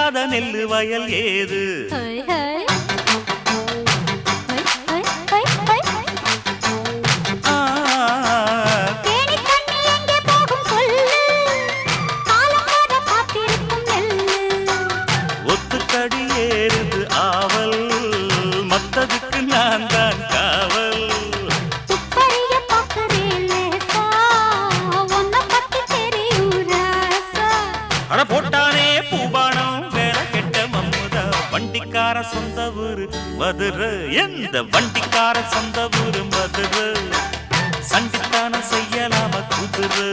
விதைக்காத நெல்லு வயல் ஏது ஒத்துக்கடி ஏறுது ஆவல் மத்ததுக்கு நான் தான் காவல் அட போட்டானே பூபானம் வேலை கெட்ட மம்முதா வண்டிக்கார சொந்த ஊரு மதுரை எந்த வண்டிக்கார சொந்த ஊரு மதுரை சண்டித்தான செய்யலாம குதிரை